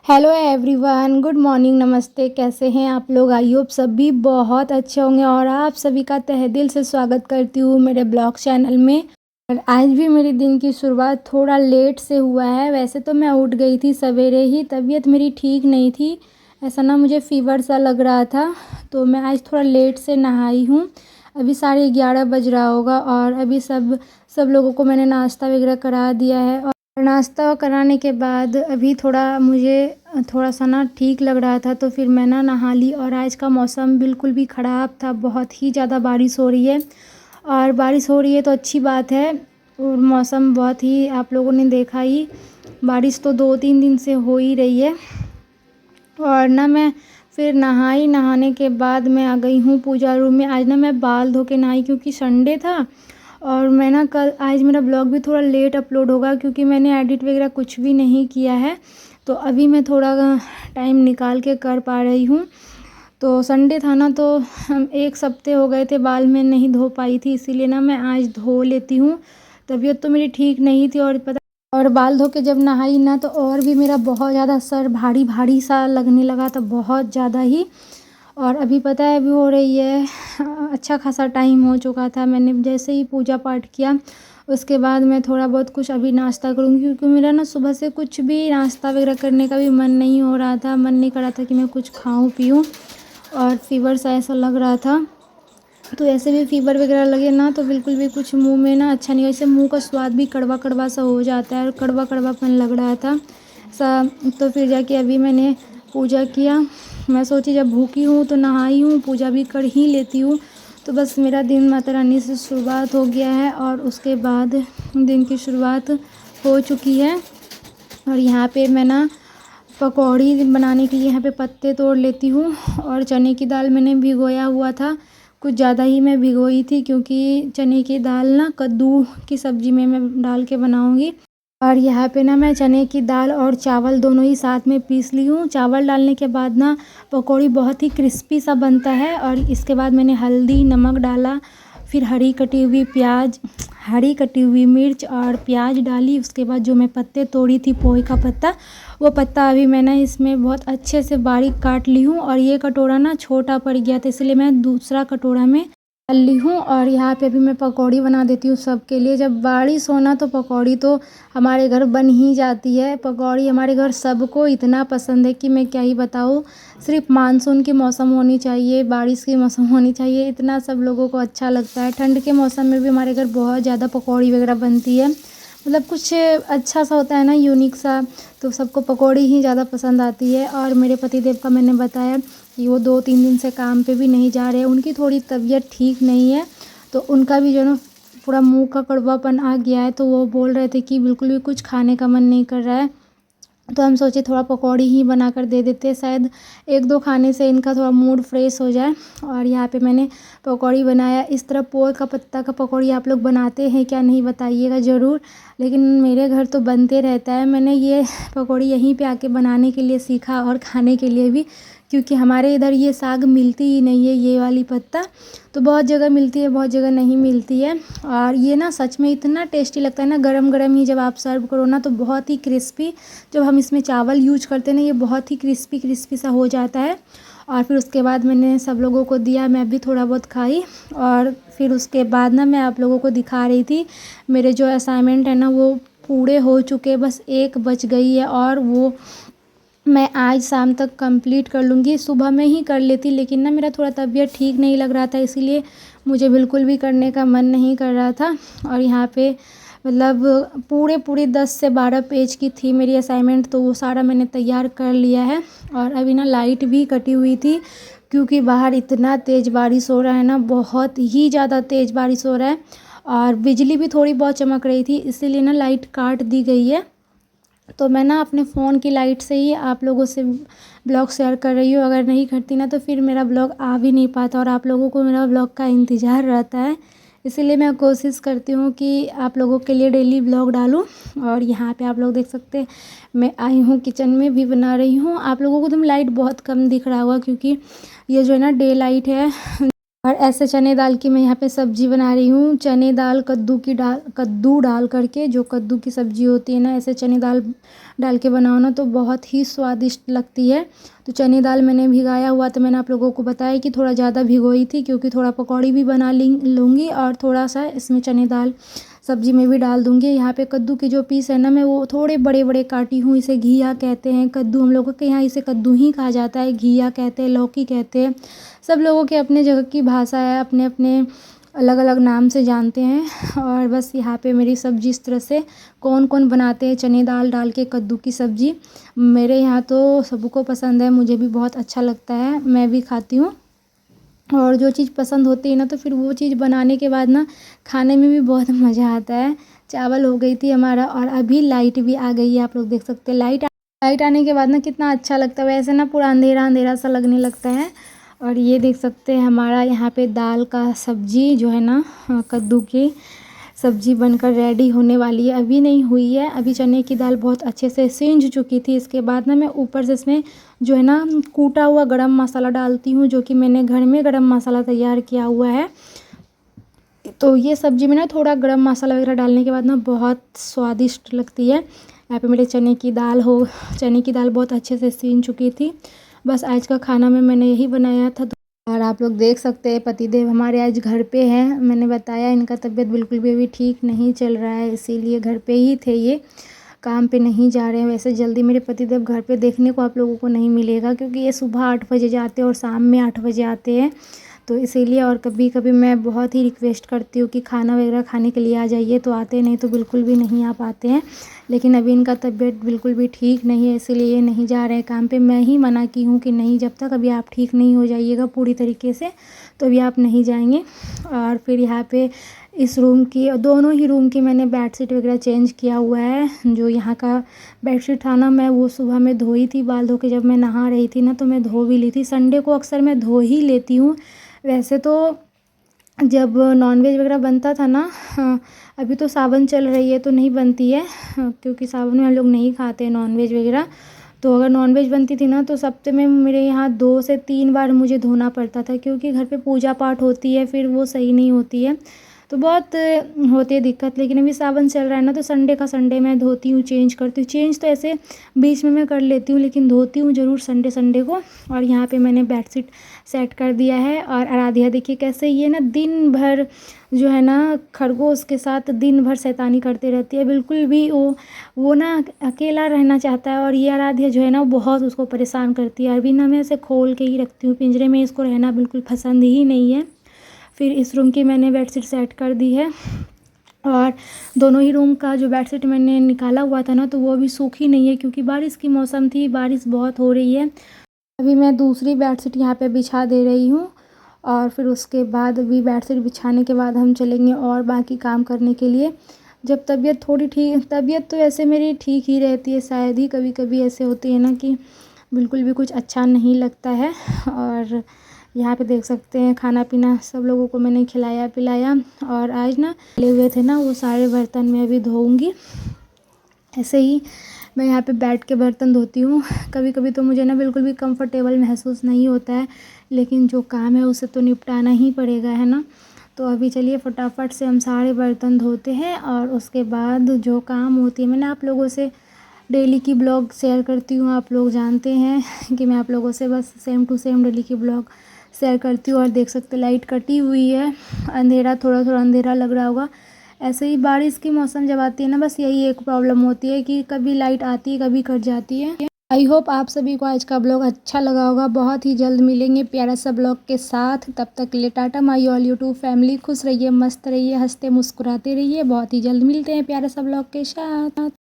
Hello everyone, good morning, नमस्ते। कैसे हैं आप लोग? आई होप सभी बहुत अच्छे होंगे और आप सभी का तहे दिल से स्वागत करती हूँ मेरे ब्लॉग चैनल में। और आज भी मेरे दिन की शुरुआत थोड़ा लेट से हुआ है। वैसे तो मैं उठ गई थी सवेरे ही, तबीयत मेरी ठीक नहीं थी, ऐसा ना मुझे फ़ीवर सा लग रहा था, तो मैं आज थोड़ा लेट से नहाई हूँ। अभी 11:30 बज रहा होगा और अभी सब लोगों को मैंने नाश्ता वगैरह करा दिया है। और नाश्ता कराने के बाद अभी मुझे थोड़ा सा ना ठीक लग रहा था, तो फिर मैं ना नहा ली। और आज का मौसम बिल्कुल भी ख़राब था, बहुत ही ज़्यादा बारिश हो रही है। और बारिश हो रही है तो अच्छी बात है, और मौसम बहुत ही, आप लोगों ने देखा ही, बारिश तो 2-3 दिन से हो ही रही है। और ना मैं फिर नहाने के बाद मैं आ गई हूँ पूजा रूम में। आज ना मैं बाल धो के नहाई क्योंकि संडे था। और मैं ना आज मेरा ब्लॉग भी थोड़ा लेट अपलोड होगा क्योंकि मैंने एडिट वगैरह कुछ भी नहीं किया है, तो अभी मैं थोड़ा टाइम निकाल के कर पा रही हूँ। तो संडे था ना, तो हम 1 हफ्ते हो गए थे बाल मैं नहीं धो पाई थी, इसीलिए ना मैं आज धो लेती हूँ। तबीयत तो मेरी ठीक नहीं थी और बाल धो के जब नहाई ना, तो और भी मेरा बहुत ज़्यादा सर भारी भारी सा लगने लगा था, बहुत ज़्यादा ही। और अभी पता है अभी हो रही है, अच्छा खासा टाइम हो चुका था। मैंने जैसे ही पूजा पाठ किया उसके बाद मैं थोड़ा बहुत कुछ अभी नाश्ता करूँगी, क्योंकि मेरा ना सुबह से कुछ भी नाश्ता वगैरह करने का भी मन नहीं हो रहा था, मन नहीं कर रहा था कि मैं कुछ खाऊं पीऊं। और फ़ीवर सा ऐसा लग रहा था, तो ऐसे भी फ़ीवर वगैरह लगे ना तो बिल्कुल भी कुछ मुंह में ना अच्छा नहीं, वैसे मुंह का स्वाद भी कड़वा कड़वा सा हो जाता है और कड़वा कड़वापन लग रहा था सा। तो फिर जाके अभी मैंने पूजा किया। मैं सोची जब भूखी हूँ तो नहाई हूँ, पूजा भी कर ही लेती हूँ। तो बस मेरा दिन माता रानी से शुरुआत हो गया है और उसके बाद दिन की शुरुआत हो चुकी है। और यहाँ पे मैं ना पकौड़ी बनाने के लिए यहाँ पे पत्ते तोड़ लेती हूँ। और चने की दाल मैंने भिगोया हुआ था, कुछ ज़्यादा ही मैं भिगोई थी, क्योंकि चने की दाल ना कद्दू की सब्ज़ी में मैं डाल के बनाऊँगी। और यहाँ पे ना मैं चने की दाल और चावल दोनों ही साथ में पीस ली हूँ। चावल डालने के बाद ना पकौड़ी बहुत ही क्रिस्पी सा बनता है। और इसके बाद मैंने हल्दी नमक डाला, फिर हरी कटी हुई मिर्च और प्याज डाली। उसके बाद जो मैं पत्ते तोड़ी थी पोहे का पत्ता, वो पत्ता अभी मैं ना इसमें बहुत अच्छे से बारीक काट ली हूँ। और ये कटोरा ना छोटा पड़ गया था, इसलिए मैं दूसरा कटोरा में डाल ली हूँ। और यहाँ पे भी मैं पकौड़ी बना देती हूँ सबके लिए। जब बारिश होना तो पकौड़ी तो हमारे घर बन ही जाती है। पकौड़ी हमारे घर सबको इतना पसंद है कि मैं क्या ही बताऊँ। सिर्फ मानसून की मौसम होनी चाहिए, बारिश की मौसम होनी चाहिए, इतना सब लोगों को अच्छा लगता है। ठंड के मौसम में भी हमारे घर बहुत ज़्यादा पकौड़ी वगैरह बनती है, मतलब कुछ अच्छा सा होता है ना, यूनिक सा, तो सबको पकौड़ी ही ज़्यादा पसंद आती है। और मेरे पतिदेव का मैंने बताया कि वो 2-3 दिन से काम पे भी नहीं जा रहे हैं, उनकी थोड़ी तबीयत ठीक नहीं है, तो उनका भी जो है ना पूरा मुंह का कड़वापन आ गया है, तो वो बोल रहे थे कि बिल्कुल भी कुछ खाने का मन नहीं कर रहा है। तो हम सोचे थोड़ा पकौड़ी ही बना कर दे देते हैं, शायद 1-2 खाने से इनका थोड़ा मूड फ्रेश हो जाए। और यहाँ पे मैंने पकौड़ी बनाया। इस तरह पोहे का पत्ता का पकौड़ी आप लोग बनाते हैं क्या, नहीं बताइएगा ज़रूर, लेकिन मेरे घर तो बनते रहता है। मैंने ये पकौड़ी यहीं पे आके बनाने के लिए सीखा और खाने के लिए भी, क्योंकि हमारे इधर ये साग मिलती ही नहीं है, ये वाली पत्ता तो बहुत जगह मिलती है, बहुत जगह नहीं मिलती है। और ये ना सच में इतना टेस्टी लगता है ना, गरम गरम ही जब आप सर्व करो ना तो बहुत ही क्रिस्पी, जब हम इसमें चावल यूज करते हैं ना, ये बहुत ही क्रिस्पी क्रिस्पी सा हो जाता है। और फिर उसके बाद मैंने सब लोगों को दिया, मैं भी थोड़ा बहुत खाई। और फिर उसके बाद ना मैं आप लोगों को दिखा रही थी मेरे जो असाइनमेंट है ना वो पूरे हो चुके, बस एक बच गई है और वो मैं आज शाम तक कंप्लीट कर लूँगी। सुबह में ही कर लेती, लेकिन ना मेरा थोड़ा तबीयत ठीक नहीं लग रहा था, इसीलिए मुझे बिल्कुल भी करने का मन नहीं कर रहा था। और यहाँ पे मतलब पूरे 10 से 12 पेज की थी मेरी असाइनमेंट, तो वो सारा मैंने तैयार कर लिया है। और अभी ना लाइट भी कटी हुई थी, क्योंकि बाहर इतना तेज़ बारिश हो रहा है ना, बहुत ही ज़्यादा तेज़ बारिश हो रहा है। और बिजली भी थोड़ी बहुत चमक रही थी, इसीलिए ना लाइट काट दी गई है। तो मैं ना अपने फ़ोन की लाइट से ही आप लोगों से ब्लॉग शेयर कर रही हूँ। अगर नहीं करती ना तो फिर मेरा ब्लॉग आ भी नहीं पाता और आप लोगों को मेरा ब्लॉग का इंतज़ार रहता है, इसीलिए मैं कोशिश करती हूँ कि आप लोगों के लिए डेली ब्लॉग डालूँ। और यहाँ पे आप लोग देख सकते हैं मैं आई हूँ किचन में भी बना रही हूँ। आप लोगों को तो लाइट बहुत कम दिख रहा होगा, क्योंकि ये जो है ना डे लाइट है, और ऐसे चने दाल की मैं यहाँ पे सब्ज़ी बना रही हूँ। चने दाल कद्दू डाल करके, जो कद्दू की सब्ज़ी होती है ना, ऐसे चने दाल डाल के बनाओ ना तो बहुत ही स्वादिष्ट लगती है। तो चने दाल मैंने भिगाया हुआ, तो मैंने आप लोगों को बताया कि थोड़ा ज़्यादा भिगोई थी, क्योंकि थोड़ा पकौड़ी भी बना लूँगी और थोड़ा सा इसमें चने दाल सब्ज़ी में भी डाल दूँगी। यहाँ पे कद्दू के जो पीस है ना, मैं वो थोड़े बड़े बड़े काटी हूँ। इसे घिया कहते हैं। कद्दू हम लोगों के यहाँ इसे कद्दू ही कहा जाता है, घिया कहते हैं, लौकी कहते हैं। सब लोगों के अपने जगह की भाषा है, अपने अपने अलग अलग नाम से जानते हैं। और बस यहाँ पे मेरी सब्ज़ी इस तरह से कौन कौन बनाते हैं चने दाल डाल के कद्दू की सब्ज़ी। मेरे यहाँ तो सबको पसंद है, मुझे भी बहुत अच्छा लगता है, मैं भी खाती हूँ। और जो चीज़ पसंद होती है ना, तो फिर वो चीज़ बनाने के बाद ना खाने में भी बहुत मज़ा आता है। चावल हो गई थी हमारा, और अभी लाइट भी आ गई है, आप लोग देख सकते हैं। लाइट आने के बाद ना कितना अच्छा लगता है, वैसे ना पूरा अंधेरा अंधेरा सा लगने लगता है। और ये देख सकते हैं हमारा यहाँ पे दाल का सब्ज़ी जो है ना, कद्दू की सब्ज़ी बनकर रेडी होने वाली है। अभी नहीं हुई है, अभी चने की दाल बहुत अच्छे से सींच चुकी थी। इसके बाद ना मैं ऊपर से इसमें जो है ना कूटा हुआ गरम मसाला डालती हूँ, जो कि मैंने घर में गरम मसाला तैयार किया हुआ है। तो ये सब्ज़ी में ना थोड़ा गरम मसाला वगैरह डालने के बाद ना बहुत स्वादिष्ट लगती है। यहाँ पे मेरे चने की दाल बहुत अच्छे से सीन चुकी थी। बस आज का खाना में मैंने यही बनाया था। और आप लोग देख सकते हैं पतिदेव हमारे आज घर पे हैं। मैंने बताया इनका तबीयत बिल्कुल भी अभी ठीक नहीं चल रहा है, इसीलिए घर पे ही थे, ये काम पे नहीं जा रहे हैं। वैसे जल्दी मेरे पतिदेव घर पे देखने को आप लोगों को नहीं मिलेगा, क्योंकि ये सुबह 8 बजे जाते हैं और शाम में 8 बजे आते हैं। तो इसीलिए, और कभी कभी मैं बहुत ही रिक्वेस्ट करती हूँ कि खाना वगैरह खाने के लिए आ जाइए, तो आते नहीं, तो बिल्कुल भी नहीं आ पाते हैं। लेकिन अभी इनका तबीयत बिल्कुल भी ठीक नहीं है, इसीलिए ये नहीं जा रहे हैं काम पे। मैं ही मना की हूँ कि नहीं, जब तक अभी आप ठीक नहीं हो जाइएगा पूरी तरीके से, तो अभी आप नहीं जाएंगे। और फिर यहाँ पे इस रूम की, दोनों ही रूम की मैंने बेडशीट वगैरह चेंज किया हुआ है। जो यहाँ का बेडशीट था ना, मैं वो सुबह में धोई थी, बाल धो के जब मैं नहा रही थी ना, तो मैं धो भी ली थी। संडे को अक्सर मैं धो ही लेती हूँ। वैसे तो जब नॉनवेज वगैरह बनता था ना, अभी तो सावन चल रही है तो नहीं बनती है, क्योंकि सावन में हम लोग नहीं खाते नॉनवेज वगैरह। तो अगर नॉनवेज बनती थी ना, तो सप्ते में मेरे यहाँ 2 से 3 बार मुझे धोना पड़ता था, क्योंकि घर पे पूजा पाठ होती है, फिर वो सही नहीं होती है, तो बहुत होती है दिक्कत। लेकिन अभी सावन चल रहा है ना, तो संडे का संडे मैं धोती हूँ, चेंज करती हूँ। चेंज तो ऐसे बीच में मैं कर लेती हूँ, लेकिन धोती हूँ ज़रूर संडे को। और यहाँ पे मैंने बेडशीट सेट कर दिया है। और आराध्या देखिए कैसे ये ना दिन भर जो है ना खरगोश के साथ दिन भर शैतानी करती रहती है। बिल्कुल भी वो ना अकेला रहना चाहता है, और ये आराध्या जो है ना, वो बहुत उसको परेशान करती है। अभी ना मैं इसे खोल के ही रखती हूँ पिंजरे में, इसको रहना बिल्कुल पसंद ही नहीं है। फिर इस रूम की मैंने बेडशीट सेट कर दी है। और दोनों ही रूम का जो बेडशीट मैंने निकाला हुआ था ना, तो वो अभी सूखी नहीं है, क्योंकि बारिश की मौसम थी, बारिश बहुत हो रही है। अभी मैं दूसरी बेडशीट यहाँ पे बिछा दे रही हूँ, और फिर उसके बाद अभी बेडशीट बिछाने के बाद हम चलेंगे और बाकी काम करने के लिए। जब तबीयत तो ऐसे मेरी ठीक ही रहती है, शायद ही कभी कभी ऐसे होती है ना कि बिल्कुल भी कुछ अच्छा नहीं लगता है। और यहाँ पे देख सकते हैं खाना पीना सब लोगों को मैंने खिलाया पिलाया। और आज ना ले हुए थे ना, वो सारे बर्तन मैं अभी धोऊंगी। ऐसे ही मैं यहाँ पे बैठ के बर्तन धोती हूँ। कभी कभी तो मुझे ना बिल्कुल भी कंफर्टेबल महसूस नहीं होता है, लेकिन जो काम है उसे तो निपटाना ही पड़ेगा, है ना। तो अभी चलिए फटाफट से हम सारे बर्तन धोते हैं, और उसके बाद जो काम होती है, मैंने आप लोगों से डेली की ब्लॉग शेयर करती हूँ। आप लोग जानते हैं कि मैं आप लोगों से बस सेम टू सेम डेली की ब्लॉग शेयर करती हूँ। और देख सकते लाइट कटी हुई है, अंधेरा थोड़ा थोड़ा अंधेरा लग रहा होगा। ऐसे ही बारिश की मौसम जब आती है ना, बस यही एक प्रॉब्लम होती है कि कभी लाइट आती है, कभी कट जाती है। आई होप आप सभी को आज का ब्लॉग अच्छा लगा होगा। बहुत ही जल्द मिलेंगे प्यारा सा ब्लॉग के साथ। तब तक के लिए Tata my all YouTube family. खुश रहिए, मस्त रहिए, हंसते मुस्कुराते रहिए। बहुत ही जल्द मिलते हैं प्यारा सा ब्लॉग के साथ।